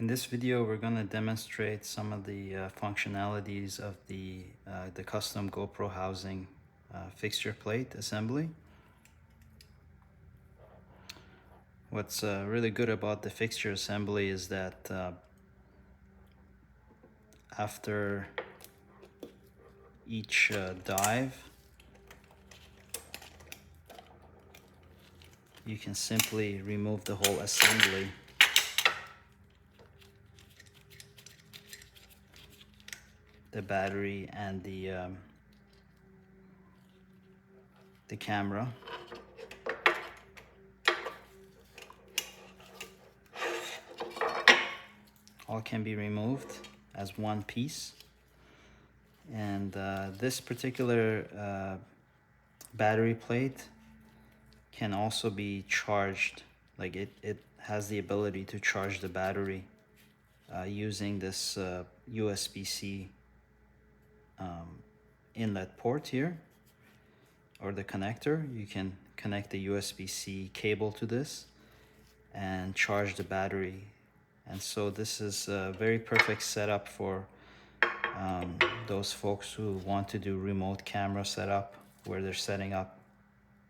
In this video, we're going to demonstrate some of the functionalities of the custom GoPro housing fixture plate assembly. What's really good about the fixture assembly is that after each dive, you can simply remove the whole assembly the battery and the camera. All can be removed as one piece, and this particular battery plate can also be charged. Like it has the ability to charge the battery using this USB-C inlet port here, or the connector. You can connect the USB-C cable to this and charge the battery. And so this is a very perfect setup for those folks who want to do remote camera setup, where they're setting up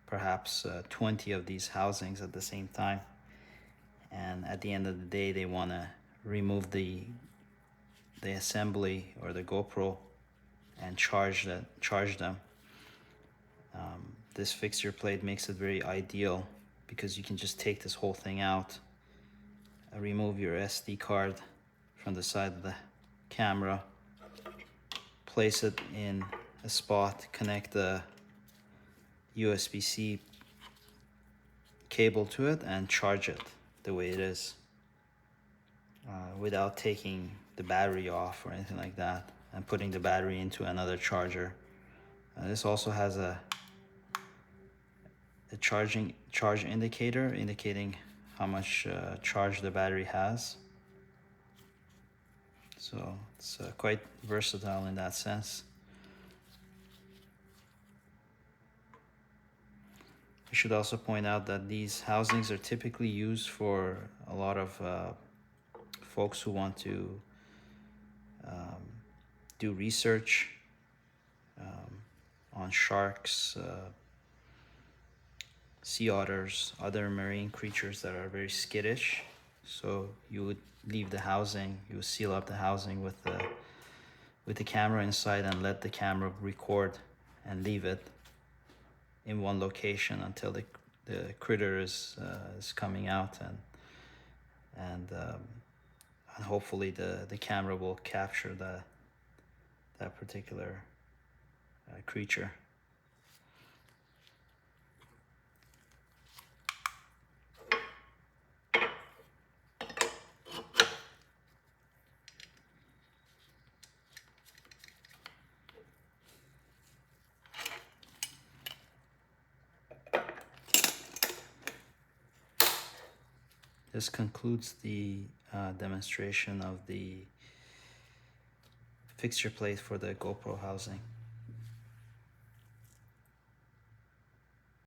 perhaps 20 of these housings at the same time, and at the end of the day they want to remove the assembly or the GoPro and charge them. This fixture plate makes it very ideal because you can just take this whole thing out, remove your SD card from the side of the camera, place it in a spot, connect the USB-C cable to it, and charge it the way it is without taking the battery off or anything like that and putting the battery into another charger. This also has a charge indicator indicating how much charge the battery has. So it's quite versatile in that sense. I should also point out that these housings are typically used for a lot of folks who want to do research on sharks, sea otters, other marine creatures that are very skittish. So you would leave the housing, you would seal up the housing with the camera inside and let the camera record and leave it in one location until the critter is coming out, and hopefully the camera will capture that particular creature. This concludes the demonstration of the fixture plate for the GoPro housing.